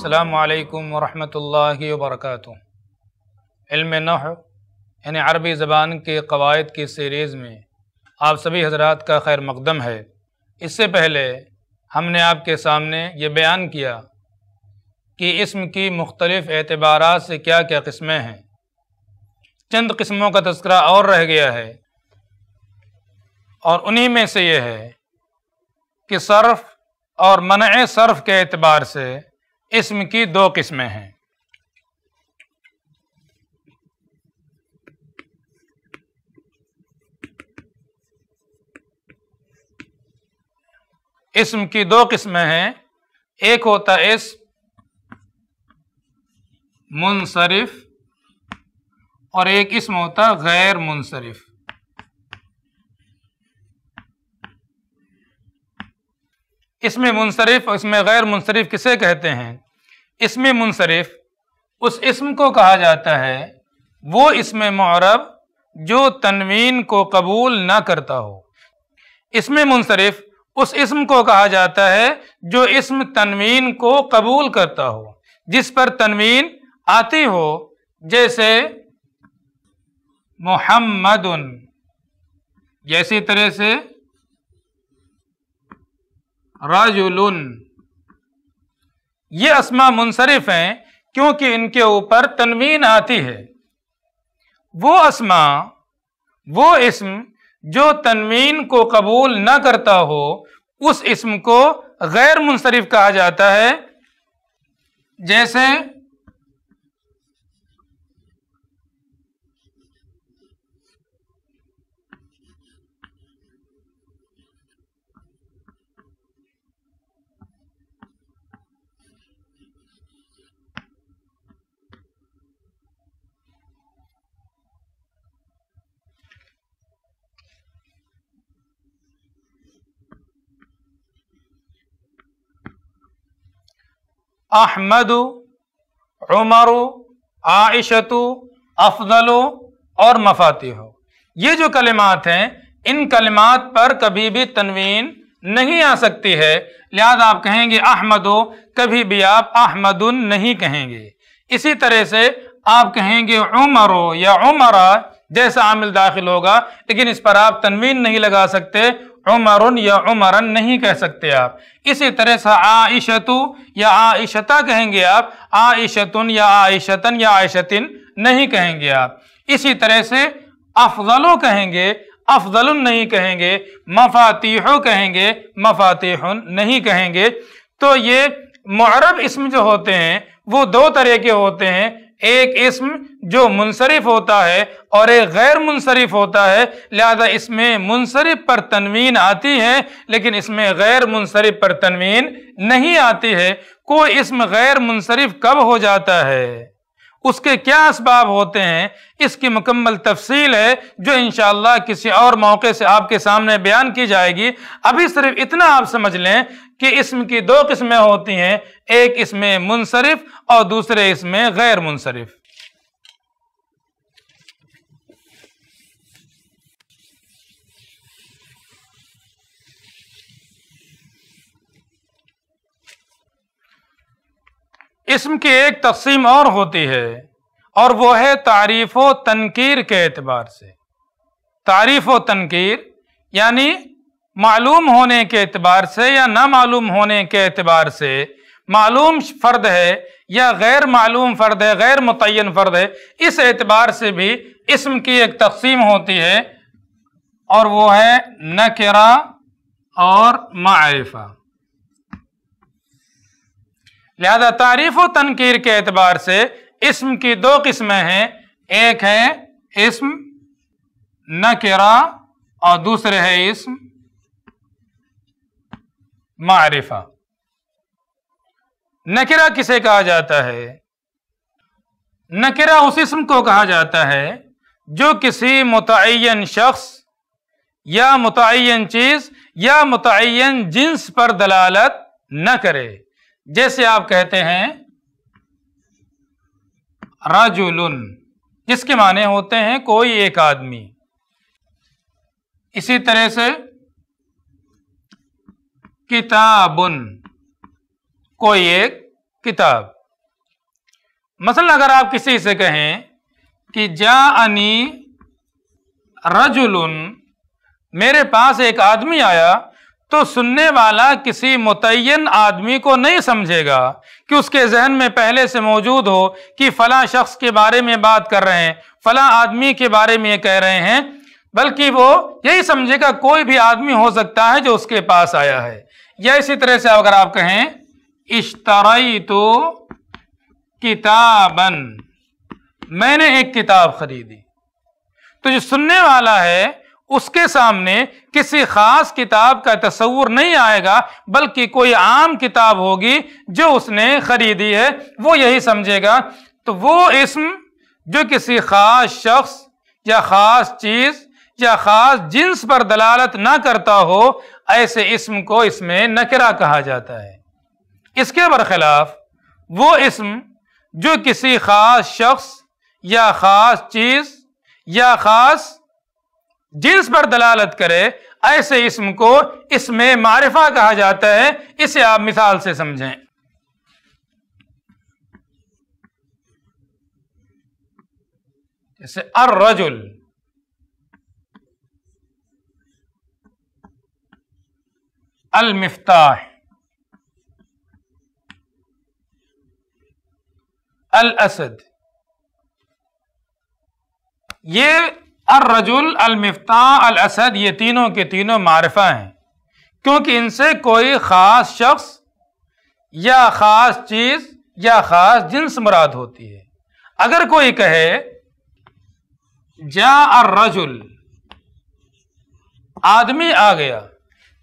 السلام علیکم ورحمۃ اللہ وبرکاتہ۔ علم نحو یعنی عربی زبان کے قواعد کی سیریز میں آپ سبھی حضرات کا خیر مقدم ہے۔ اس سے پہلے ہم نے آپ کے سامنے یہ بیان کیا کہ اسم کی مختلف اعتبارات سے کیا کیا قسمیں ہیں۔ چند قسموں کا تذکرہ اور رہ گیا ہے، اور انہی میں سے یہ ہے کہ صرف اور منع صرف کے اعتبار سے اسم کی دو قسمیں ہیں۔ اسم کی دو قسمیں ہیں، ایک ہوتا اسم منصرف اور ایک اسم ہوتا غیر منصرف۔ اسم منصرف اور اسم غیر منصرف کسے کہتے ہیں؟ اسم منصرف اس اسم کو کہا جاتا ہے، وہ اسم معرب جو تنوین کو قبول نہ کرتا ہو۔ اسم منصرف اس اسم کو کہا جاتا ہے جو اسم تنوین کو قبول کرتا ہو، جس پر تنوین آتی ہو، جیسے محمد، جیسی طرح سے رجل۔ یہ اسماء منصرف ہیں کیونکہ ان کے اوپر تنوین آتی ہے۔ وہ اسماء، وہ اسم جو تنوین کو قبول نہ کرتا ہو، اس اسم کو غیر منصرف کہا جاتا ہے، جیسے احمد، عمر، عائشۃ، افضل اور مفاتیح۔ یہ جو کلمات ہیں، ان کلمات پر کبھی بھی تنوین نہیں آ سکتی ہے، لہذا آپ کہیں گے احمد، کبھی بھی آپ احمد نہیں کہیں گے۔ اسی طرح سے آپ کہیں گے عمر یا عمرہ، جیسا عامل داخل ہوگا، لیکن اس پر آپ تنوین نہیں لگا سکتے، عمر یا عمرن نہیں کہہ سکتے آپ۔ اسی طرح سے عائشۃ یا عائشتہ کہیں گے آپ، عائشۃن یا عائشتن یا عائشتن نہیں کہیں گے آپ۔ اسی طرح سے افضل کہیں گے، افضل نہیں کہیں گے، مفاتیح کہیں گے، مفاتیح نہیں کہیں گے۔ تو یہ معرب اسم جو ہوتے ہیں وہ دو طرح کے ہوتے ہیں، ایک اسم جو منصرف ہوتا ہے اور ایک غیر منصرف ہوتا ہے، لہذا اس میں منصرف پر تنوین آتی ہے لیکن اس میں غیر منصرف پر تنوین نہیں آتی ہے۔ کوئی اسم غیر منصرف کب ہو جاتا ہے، اس کے کیا اسباب ہوتے ہیں، اس کی مکمل تفصیل ہے جو انشاءاللہ کسی اور موقع سے آپ کے سامنے بیان کی جائے گی۔ ابھی صرف اتنا آپ سمجھ لیں کہ اسم کی دو قسمیں ہوتی ہیں، ایک اسم منصرف اور دوسرے اسم غیر منصرف۔ اسم کی ایک تقسیم اور ہوتی ہے، اور وہ ہے تعریف و تنکیر کے اعتبار سے۔ تعریف و تنکیر یعنی معلوم ہونے کے اعتبار سے یا نہ معلوم ہونے کے اعتبار سے، معلوم فرد ہے یا غیر معلوم فرد ہے، غیر متعین فرد ہے، اس اعتبار سے بھی اسم کی ایک تقسیم ہوتی ہے، اور وہ ہے نکرہ اور معرفہ۔ لہذا تعریف و تنکیر کے اعتبار سے اسم کی دو قسمیں ہیں، ایک ہے اسم نکرہ اور دوسرے ہے اسم معرفہ۔ نکرہ کسے کہا جاتا ہے؟ نکرہ اس اسم کو کہا جاتا ہے جو کسی متعین شخص یا متعین چیز یا متعین جنس پر دلالت نہ کرے، جیسے آپ کہتے ہیں رجل، جس کے معنی ہوتے ہیں کوئی ایک آدمی۔ اسی طرح سے کتاب، کوئی ایک کتاب۔ مثلا اگر آپ کسی سے کہیں کہ جاءنی رجل، میرے پاس ایک آدمی آیا، تو سننے والا کسی متعین آدمی کو نہیں سمجھے گا کہ اس کے ذہن میں پہلے سے موجود ہو کہ فلاں شخص کے بارے میں بات کر رہے ہیں، فلاں آدمی کے بارے میں یہ کہہ رہے ہیں، بلکہ وہ یہی سمجھے گا کوئی بھی آدمی ہو سکتا ہے جو اس کے پاس آیا ہے۔ یا اسی طرح سے اگر آپ کہیں اشتریت کتابا، میں نے ایک کتاب خریدی، تو جو سننے والا ہے اس کے سامنے کسی خاص کتاب کا تصور نہیں آئے گا، بلکہ کوئی عام کتاب ہوگی جو اس نے خریدی ہے، وہ یہی سمجھے گا۔ تو وہ اسم جو کسی خاص شخص یا خاص چیز یا خاص جنس پر دلالت نہ کرتا ہو، ایسے اسم کو اسم نکرہ کہا جاتا ہے۔ اس کے برخلاف وہ اسم جو کسی خاص شخص یا خاص چیز یا خاص جنس پر دلالت کرے، ایسے اسم کو اسم معرفہ کہا جاتا ہے۔ اسے آپ مثال سے سمجھیں۔ جیسے الرجل، المفتاح، الاسد۔ یہ الرجل، المفتاح، الاسد، یہ تینوں کے تینوں معرفہ ہیں، کیونکہ ان سے کوئی خاص شخص یا خاص چیز یا خاص جنس مراد ہوتی ہے۔ اگر کوئی کہے جاء الرجل، آدمی آ گیا،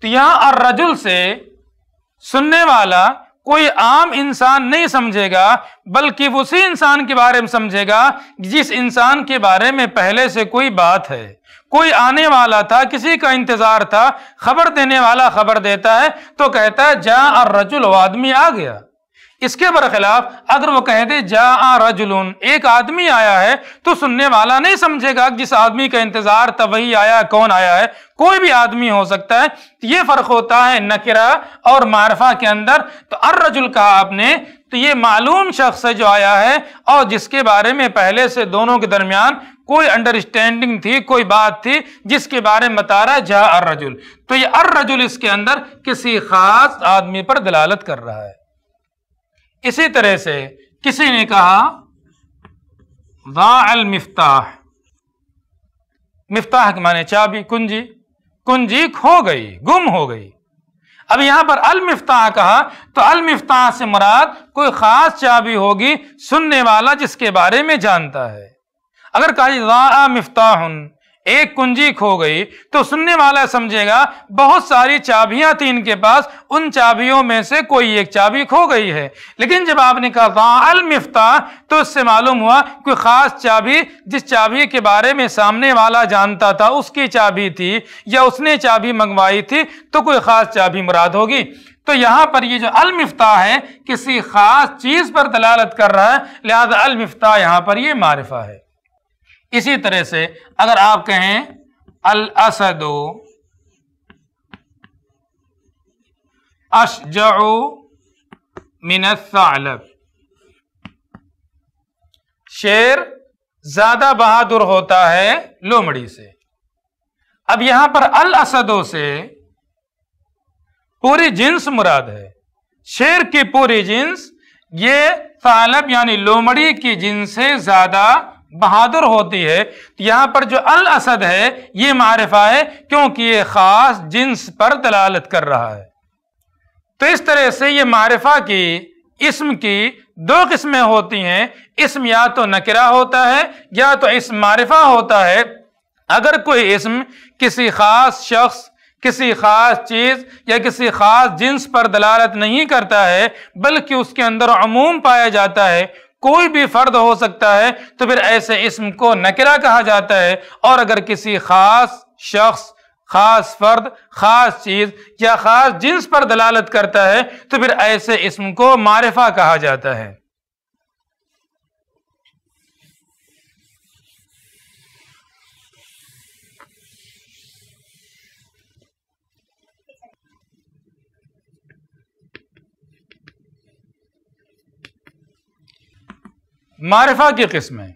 تو یہاں الرجل سے سننے والا کوئی عام انسان نہیں سمجھے گا، بلکہ اسی انسان کے بارے میں سمجھے گا جس انسان کے بارے میں پہلے سے کوئی بات ہے، کوئی آنے والا تھا، کسی کا انتظار تھا، خبر دینے والا خبر دیتا ہے تو کہتا ہے جاء الرجل، وہ آدمی آ گیا۔ اس کے برخلاف اگر وہ کہہ دے جاء رجل، ایک آدمی آیا ہے، تو سننے والا نہیں سمجھے گا جس آدمی کا انتظار تھا وہی آیا، کون آیا ہے، کوئی بھی آدمی ہو سکتا ہے۔ یہ فرق ہوتا ہے نکرہ اور معرفہ کے اندر۔ تو الرجل کہا آپ نے تو یہ معلوم شخص ہے جو آیا ہے اور جس کے بارے میں پہلے سے دونوں کے درمیان کوئی انڈرسٹینڈنگ تھی، کوئی بات تھی، جس کے بارے میں بتا رہا ہے جاء الرجل۔ تو یہ الرجل اس کے اندر کسی خاص آدمی پر دلالت کر رہا ہے۔ اسی طرح سے کسی نے کہا ضاع المفتاح، مفتاح کے معنی چابی، کنجی، کنجی کھو گئی، گم ہو گئی۔ اب یہاں پر المفتاح کہا تو المفتاح سے مراد کوئی خاص چابی ہوگی، سننے والا جس کے بارے میں جانتا ہے۔ اگر کہا ضاع مفتاح، ایک کنجی کھو گئی، تو سننے والا سمجھے گا بہت ساری چابیاں تھیں ان کے پاس، ان چابیوں میں سے کوئی ایک چابی کھو گئی ہے۔ لیکن جب آپ نے کہا ضاع المفتاح تو اس سے معلوم ہوا کوئی خاص چابی، جس چابی کے بارے میں سامنے والا جانتا تھا اس کی چابی تھی، یا اس نے چابی منگوائی تھی، تو کوئی خاص چابی مراد ہوگی۔ تو یہاں پر یہ جو المفتاح ہے کسی خاص چیز پر دلالت کر رہا ہے، لہذا المفتاح یہاں پر یہ معرفہ ہے۔ اسی طرح سے اگر آپ کہیں الاسد اشجع من الثعلب، شیر زیادہ بہادر ہوتا ہے لومڑی سے۔ اب یہاں پر الاسدوں سے پوری جنس مراد ہے، شیر کی پوری جنس، یہ ثعلب یعنی لومڑی کی جنس سے زیادہ بہادر ہوتی ہے۔ یہاں پر جو الاسد ہے یہ معرفہ ہے، کیونکہ یہ خاص جنس پر دلالت کر رہا ہے۔ تو اس طرح سے یہ معرفہ کی اسم کی دو قسمیں ہوتی ہیں، اسم یا تو نکرہ ہوتا ہے یا تو اسم معرفہ ہوتا ہے۔ اگر کوئی اسم کسی خاص شخص، کسی خاص چیز یا کسی خاص جنس پر دلالت نہیں کرتا ہے، بلکہ اس کے اندر عموم پایا جاتا ہے، کوئی بھی فرد ہو سکتا ہے، تو پھر ایسے اسم کو نکرہ کہا جاتا ہے۔ اور اگر کسی خاص شخص، خاص فرد، خاص چیز یا خاص جنس پر دلالت کرتا ہے تو پھر ایسے اسم کو معرفہ کہا جاتا ہے۔ معرفہ کی قسمیں،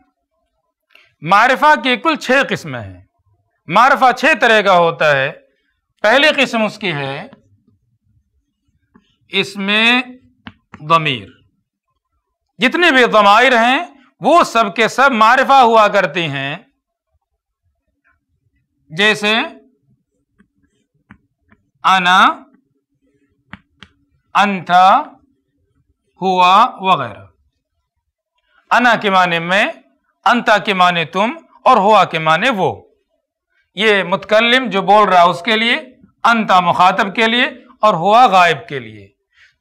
معرفہ کی کل 6 قسمیں ہیں۔ معرفہ 6 طرح کا ہوتا ہے۔ پہلی قسم اس کی ہے اس میں ضمیر، جتنے بھی ضمائر ہیں وہ سب کے سب معرفہ ہوا کرتی ہیں، جیسے انا، انتا، ہوا وغیرہ۔ انا کے معنی میں، انتا کے معنی تم، اور ہوا کے معنی وہ۔ یہ متکلم جو بول رہا اس کے لیے، انتا مخاطب کے لیے، اور ہوا غائب کے لیے۔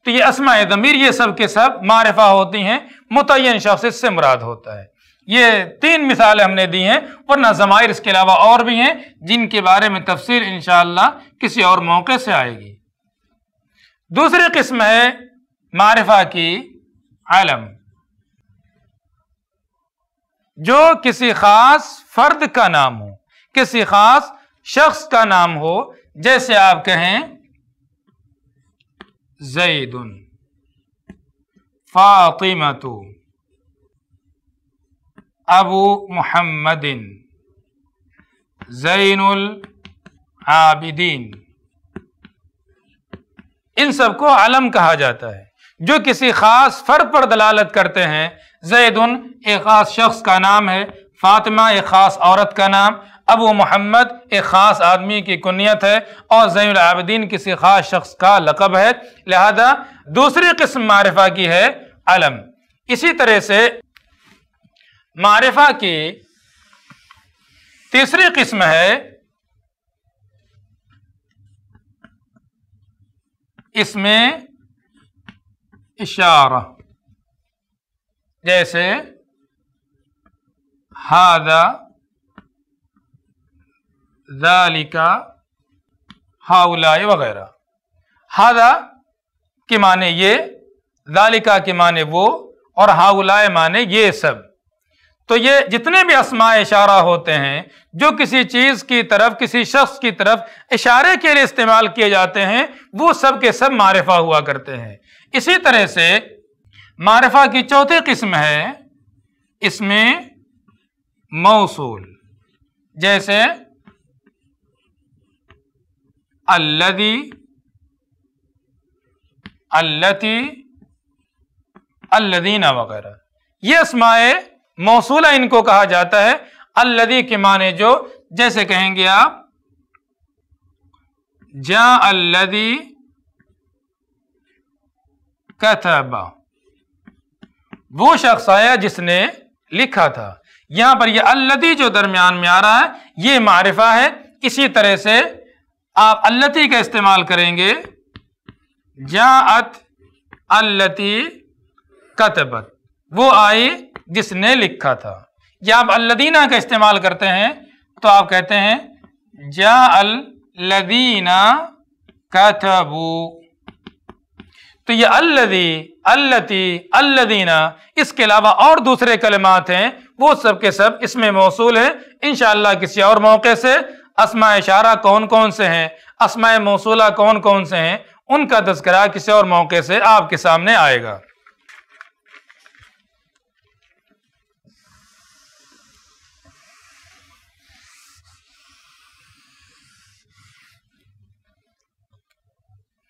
تو یہ اسماء ضمیر یہ سب کے سب معرفہ ہوتی ہیں، متعین شخص اس سے مراد ہوتا ہے۔ یہ 3 مثالیں ہم نے دی ہیں، ورنہ ضمائر اس کے علاوہ اور بھی ہیں جن کے بارے میں تفصیل انشاءاللہ کسی اور موقع سے آئے گی۔ دوسری قسم ہے معرفہ کی علم، جو کسی خاص فرد کا نام ہو، کسی خاص شخص کا نام ہو، جیسے آپ کہیں زید، فاطمۃ، ابو محمد، زین العابدین۔ ان سب کو علم کہا جاتا ہے، جو کسی خاص فرد پر دلالت کرتے ہیں۔ زید ایک خاص شخص کا نام ہے، فاطمہ ایک خاص عورت کا نام، ابو محمد ایک خاص آدمی کی کنیت ہے، اور زین العابدین کسی خاص شخص کا لقب ہے۔ لہذا دوسری قسم معرفہ کی ہے علم۔ اسی طرح سے معرفہ کی تیسری قسم ہے اس میں اشارہ، جیسے ھذا، ذالک، ہؤلاء وغیرہ۔ ھذا کے معنی یہ، ذالک کے معنی وہ، اور ہؤلاء معنی یہ سب۔ تو یہ جتنے بھی اسماء اشارہ ہوتے ہیں جو کسی چیز کی طرف، کسی شخص کی طرف اشارے کے لیے استعمال کیے جاتے ہیں، وہ سب کے سب معرفہ ہوا کرتے ہیں۔ اسی طرح سے معرفہ کی چوتھی قسم ہے اس میں موصول، جیسے الذی، اللتی، الذین وغیرہ۔ یہ اسماء موصولہ ان کو کہا جاتا ہے۔ الذی کے معنی جو، جیسے کہیں گے آپ جاء الذی کتب، وہ شخص آیا جس نے لکھا تھا۔ یہاں پر یہ الذی جو درمیان میں آ رہا ہے یہ معرفہ ہے۔ اسی طرح سے آپ التی کا استعمال کریں گے، جاءت التی کتبت، وہ آئی جس نے لکھا تھا۔ یا آپ الذین کا استعمال کرتے ہیں تو آپ کہتے ہیں جاء الذین کتبوا۔ تو یہ الذی، التی، الذین، اس کے علاوہ اور دوسرے کلمات ہیں، وہ سب کے سب اس میں موصول ہیں۔ انشاءاللہ کسی اور موقع سے اسماء اشارہ کون کون سے ہیں، اسماء موصولہ کون کون سے ہیں، ان کا تذکرہ کسی اور موقع سے آپ کے سامنے آئے گا۔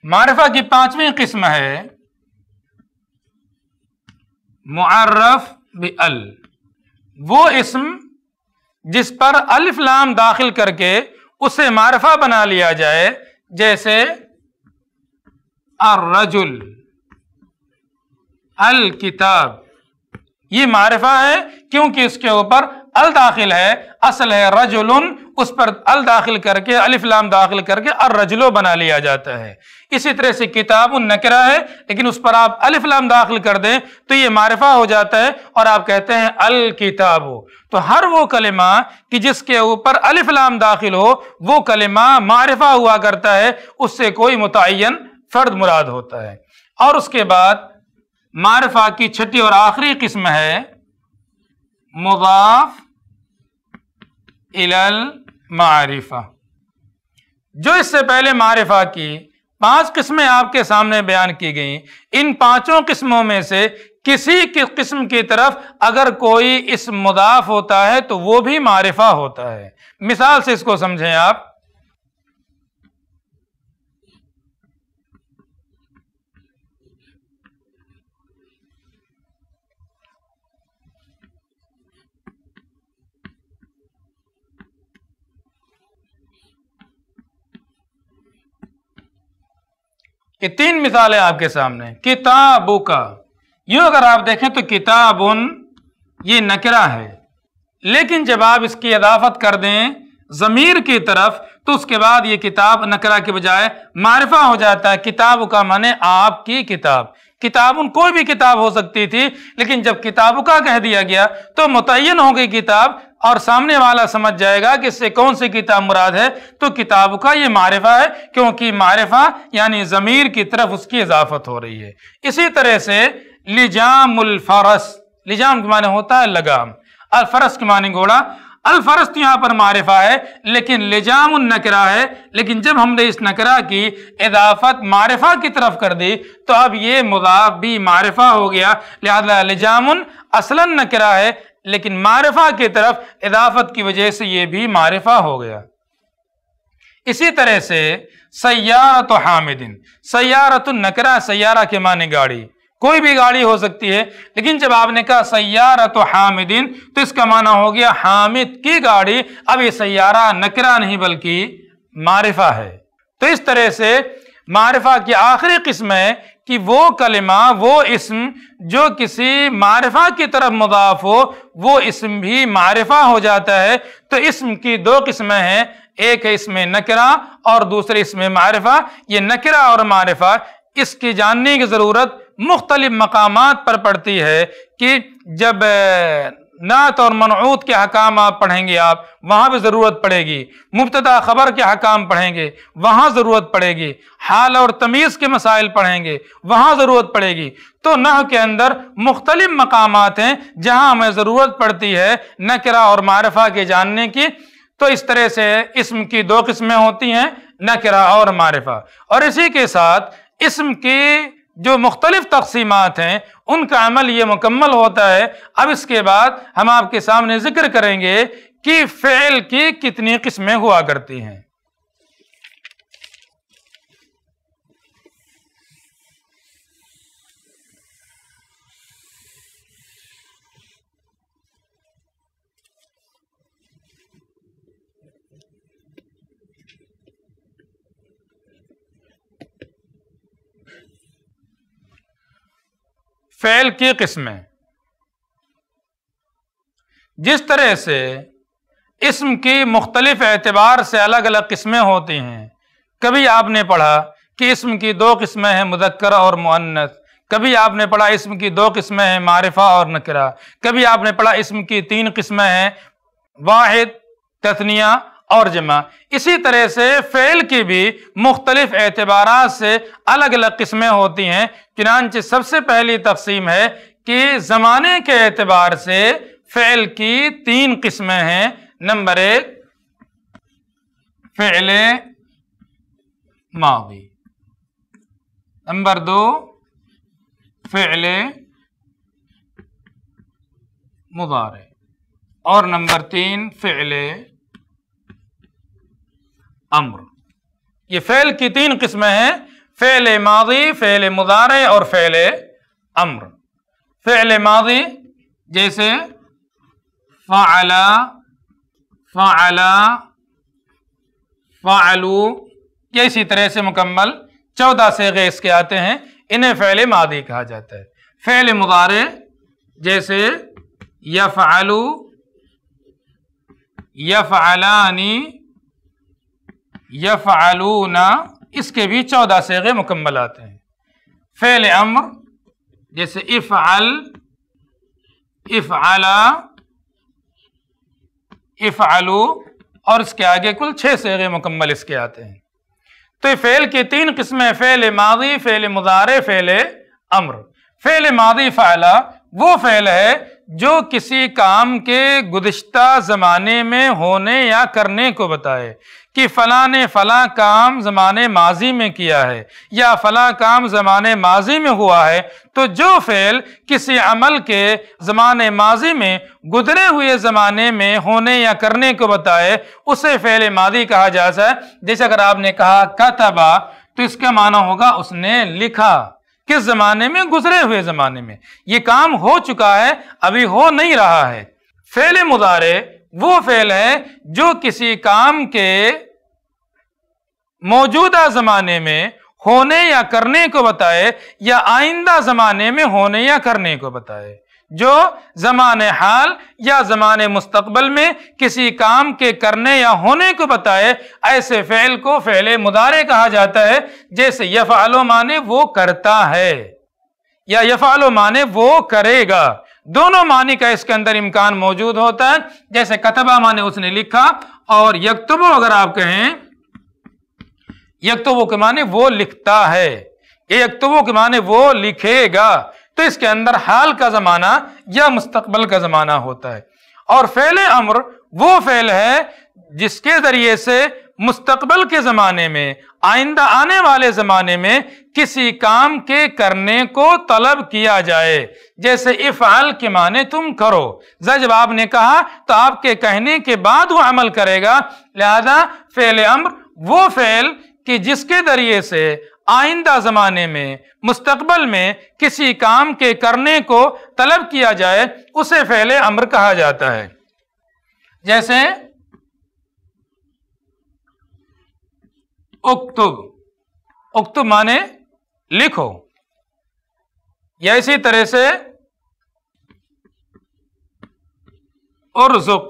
معرفہ کی 5ویں قسم ہے معرف بال، وہ اسم جس پر الف لام داخل کر کے اسے معرفہ بنا لیا جائے، جیسے الرجل، الکتاب۔ یہ معرفہ ہے کیونکہ اس کے اوپر ال داخل ہے، اصل ہے رجل، اس پر ال داخل کر کے، الف لام داخل کر کے الرجل بنا لیا جاتا ہے۔ اسی طرح سے کتاب نکرہ ہے، لیکن اس پر آپ الف لام داخل کر دیں تو یہ معرفہ ہو جاتا ہے اور آپ کہتے ہیں الکتاب۔ تو ہر وہ کلمہ کہ جس کے اوپر الف لام داخل ہو وہ کلمہ معرفہ ہوا کرتا ہے، اس سے کوئی متعین فرد مراد ہوتا ہے۔ اور اس کے بعد معرفہ کی 6ٹھی اور آخری قسم ہے مضاف الی المعرفہ۔ جو اس سے پہلے معرفہ کی 5 قسمیں آپ کے سامنے بیان کی گئیں، ان 5 قسموں میں سے کسی قسم کی طرف اگر کوئی اسم مضاف ہوتا ہے تو وہ بھی معرفہ ہوتا ہے۔ مثال سے اس کو سمجھیں آپ، یہ تین مثالیں آپ کے سامنے۔ کتابو کا، یوں اگر آپ دیکھیں تو کتابن یہ نکرہ ہے، لیکن جب آپ اس کی اضافت کر دیں ضمیر کی طرف تو اس کے بعد یہ کتاب نکرہ کے بجائے معرفہ ہو جاتا ہے۔ کتاب کا معنی آپ کی کتاب، کتابن کوئی بھی کتاب ہو سکتی تھی، لیکن جب کتاب کا کہہ دیا گیا تو متعین ہو گئی کتاب، اور سامنے والا سمجھ جائے گا کہ اس سے کون سی کتاب مراد ہے، تو کتاب کا یہ معرفہ ہے، کیونکہ معرفہ یعنی ضمیر کی طرف اس کی اضافت ہو رہی ہے۔ اسی طرح سے لجام الفرس، لجام کے معنی ہوتا ہے لگام، الفرس کے معنی گھوڑا، الفرس تو یہاں پر معرفہ ہے لیکن لجام النکرہ ہے، لیکن جب ہم نے اس نکرہ کی اضافت معرفہ کی طرف کر دی تو اب یہ مضاف بھی معرفہ ہو گیا، لہذا لجام اصلا نکرہ ہے لیکن معرفہ کی طرف اضافت کی وجہ سے یہ بھی معرفہ ہو گیا۔ اسی طرح سے سیارۃ حامد، سیارۃ النکرہ، سیارہ کے معنی گاڑی، کوئی بھی گاڑی ہو سکتی ہے، لیکن جب آپ نے کہا سیارۃ حامد تو اس کا معنی ہو گیا حامد کی گاڑی، اب یہ سیارہ نکرہ نہیں بلکہ معرفہ ہے۔ تو اس طرح سے معرفہ کی آخری قسم ہے کہ وہ کلمہ، وہ اسم جو کسی معرفہ کی طرف مضاف ہو، وہ اسم بھی معرفہ ہو جاتا ہے۔ تو اسم کی دو قسمیں ہیں، ایک ہے اسم نکرہ اور دوسرے اسم معرفہ۔ یہ نکرہ اور معرفہ اس کی جاننے کی ضرورت مختلف مقامات پر پڑتی ہے کہ جب نعت اور منعوت کے حکام آپ پڑھیں گے آپ وہاں بھی ضرورت پڑے گی، مبتدا خبر کے حکام پڑھیں گے وہاں ضرورت پڑے گی، حال اور تمیز کے مسائل پڑھیں گے وہاں ضرورت پڑے گی۔ تو نحو کے اندر مختلف مقامات ہیں جہاں ہمیں ضرورت پڑتی ہے نکرہ اور معرفہ کے جاننے کی۔ تو اس طرح سے اسم کی دو قسمیں ہوتی ہیں، نکرہ اور معرفہ، اور اسی کے ساتھ اسم کی جو مختلف تقسیمات ہیں ان کا عمل یہ مکمل ہوتا ہے۔ اب اس کے بعد ہم آپ کے سامنے ذکر کریں گے کہ فعل کی کتنی قسمیں ہوا کرتی ہیں۔ فعل کی قسمیں، جس طرح سے اسم کی مختلف اعتبار سے الگ الگ قسمیں ہوتی ہیں، کبھی آپ نے پڑھا کہ اسم کی دو قسمیں ہیں مذکر اور مؤنث، کبھی آپ نے پڑھا اسم کی دو قسمیں ہیں معرفہ اور نکرہ، کبھی آپ نے پڑھا اسم کی تین قسمیں ہیں واحد، تثنیہ اور جمع۔ اسی طرح سے فعل کی بھی مختلف اعتبارات سے الگ الگ قسمیں ہوتی ہیں، چنانچہ سب سے پہلی تقسیم ہے کہ زمانے کے اعتبار سے فعل کی تین قسمیں ہیں۔ نمبر ایک فعل ماضی، نمبر دو فعل مضارع، اور نمبر تین فعل امر۔ یہ فعل کی تین قسمیں ہیں، فعل ماضی، فعل مضارع اور فعل امر۔ فعل ماضی جیسے فعل، فعل، فعلوا، یا اسی طرح سے مکمل 14 صیغے اس کے آتے ہیں، انہیں فعل ماضی کہا جاتا ہے۔ فعل مضارع جیسے یفعل، یفعلان، یفعلون، اس کے بھی 14 صیغے مکمل آتے ہیں۔ فعل امر جیسے افعل، افعلا، افعلوا، اور اس کے آگے کل 6 صیغے مکمل اس کے آتے ہیں۔ تو فعل کی تین قسمیں، فعل ماضی، فعل مضارع، فعل امر۔ فعل ماضی فعلا وہ فعل ہے جو کسی کام کے گزشتہ زمانے میں ہونے یا کرنے کو بتائے کہ فلاں نے فلاں کام زمانے ماضی میں کیا ہے یا فلاں کام زمانے ماضی میں ہوا ہے، تو جو فعل کسی عمل کے زمانے ماضی میں گزرے ہوئے زمانے میں ہونے یا کرنے کو بتائے اسے فعل ماضی کہا جاتا ہے۔ جیسے اگر آپ نے کہا کتبا تو اس کا معنی ہوگا اس نے لکھا، کس زمانے میں؟ گزرے ہوئے زمانے میں، یہ کام ہو چکا ہے، ابھی ہو نہیں رہا ہے۔ فعل مضارع وہ فعل ہے جو کسی کام کے موجودہ زمانے میں ہونے یا کرنے کو بتائے یا آئندہ زمانے میں ہونے یا کرنے کو بتائے، جو زمان حال یا زمان مستقبل میں کسی کام کے کرنے یا ہونے کو بتائے، ایسے فعل کو فعل مضارع کہا جاتا ہے۔ جیسے یفعل مانے وہ کرتا ہے یا یفعل مانے وہ کرے گا، دونوں معنی کا اس کے اندر امکان موجود ہوتا ہے۔ جیسے کتبہ مانے اس نے لکھا، اور یکتبو اگر آپ کہیں، یکتبو کے معنی وہ لکھتا ہے، یہ یکتبو کے معنی وہ لکھے گا، تو اس کے اندر حال کا زمانہ یا مستقبل کا زمانہ ہوتا ہے۔ اور فعل امر وہ فعل ہے جس کے ذریعے سے مستقبل کے زمانے میں، آئندہ آنے والے زمانے میں کسی کام کے کرنے کو طلب کیا جائے۔ جیسے افعل کے معنی تم کرو، جب آپ نے کہا تو آپ کے کہنے کے بعد وہ عمل کرے گا، لہذا فعل امر وہ فعل کہ جس کے ذریعے سے آئندہ زمانے میں، مستقبل میں کسی کام کے کرنے کو طلب کیا جائے اسے فعل امر کہا جاتا ہے۔ جیسے اکتب، اکتب مانے لکھو، یا اسی طرح سے ارزق،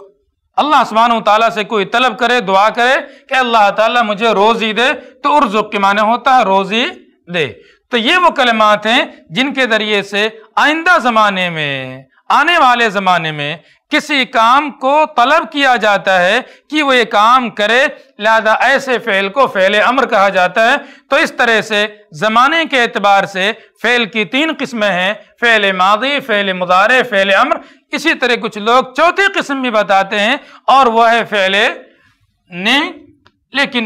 اللہ سبحانہ وتعالیٰ سے کوئی طلب کرے، دعا کرے کہ اللہ تعالیٰ مجھے روزی دے، تو ارزق کے معنی ہوتا ہے روزی دے۔ تو یہ وہ کلمات ہیں جن کے ذریعے سے آئندہ زمانے میں، آنے والے زمانے میں کسی کام کو طلب کیا جاتا ہے کہ وہ یہ کام کرے، لہذا ایسے فعل کو فعل امر کہا جاتا ہے۔ تو اس طرح سے زمانے کے اعتبار سے فعل کی 3 قسمیں ہیں، فعل ماضی، فعل مضارع، فعل امر۔ اسی طرح کچھ لوگ چوتھی قسم بھی بتاتے ہیں اور وہ ہے فعل نے، لیکن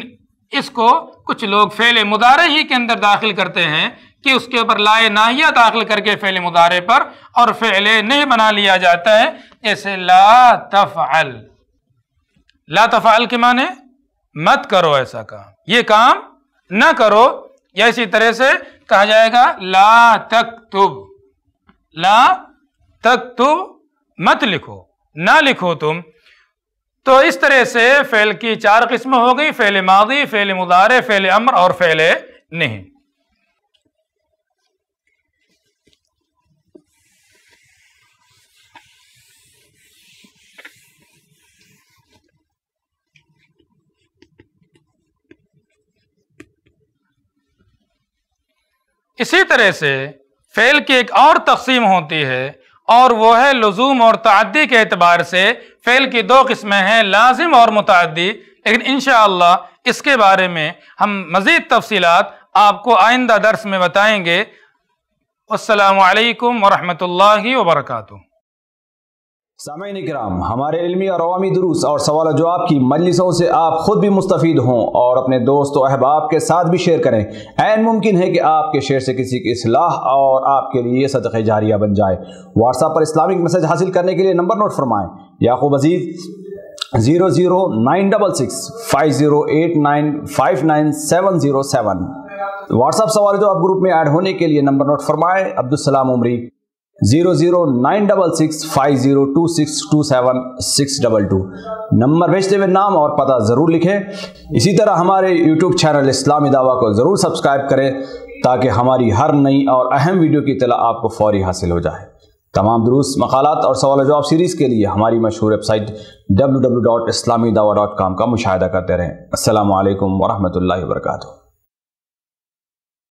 اس کو کچھ لوگ فعل مضارع ہی کے اندر داخل کرتے ہیں کہ اس کے اوپر لائے ناہیہ داخل کر کے فعل مضارع پر اور فعل نہیں بنا لیا جاتا ہے۔ جیسے لا تفعل، لا تفعل کے معنی مت کرو ایسا کام، یہ کام نہ کرو۔ یا اسی طرح سے کہا جائے گا لا تکتب، لا تکتب مت لکھو، نہ لکھو تم۔ تو اس طرح سے فعل کی 4 قسمیں ہو گئی، فعل ماضی، فعل مضارع، فعل امر اور فعل نہیں۔ اسی طرح سے فعل کی ایک اور تقسیم ہوتی ہے اور وہ ہے لزوم اور تعدی کے اعتبار سے فعل کی 2 قسمیں ہیں، لازم اور متعدی، لیکن انشاءاللہ اس کے بارے میں ہم مزید تفصیلات آپ کو آئندہ درس میں بتائیں گے۔ السلام علیکم ورحمۃ اللہ وبرکاتہ۔ سامعین کرام، ہمارے علمی اور عوامی دروس اور سوال و جواب کی مجلسوں سے آپ خود بھی مستفید ہوں اور اپنے دوست و احباب کے ساتھ بھی شیئر کریں۔ عین ممکن ہے کہ آپ کے شیئر سے کسی کی اصلاح اور آپ کے لیے صدقہ جاریہ بن جائے۔ واٹس ایپ پر اسلامک میسج حاصل کرنے کے لیے نمبر نوٹ فرمائیں: یعقوب عزیز 00966 5089 59707۔ واٹس ایپ سوال جواب گروپ میں ایڈ ہونے کے لیے نمبر نوٹ فرمائیں: عبدالسلام عمری 00966 502627 622۔ نمبر بھیجتے ہوئے نام اور پتہ ضرور لکھیں۔ اسی طرح ہمارے یوٹیوب چینل اسلامی دعویٰ کو ضرور سبسکرائب کریں تاکہ ہماری ہر نئی اور اہم ویڈیو کی اطلاع آپ کو فوری حاصل ہو جائے۔ تمام دروس، مقالات اور سوال و جواب سیریز کے لیے ہماری مشہور ویب سائٹ www.islamidawah.com کا مشاہدہ کرتے رہیں۔ السلام علیکم ورحمۃ اللہ وبرکاتہ۔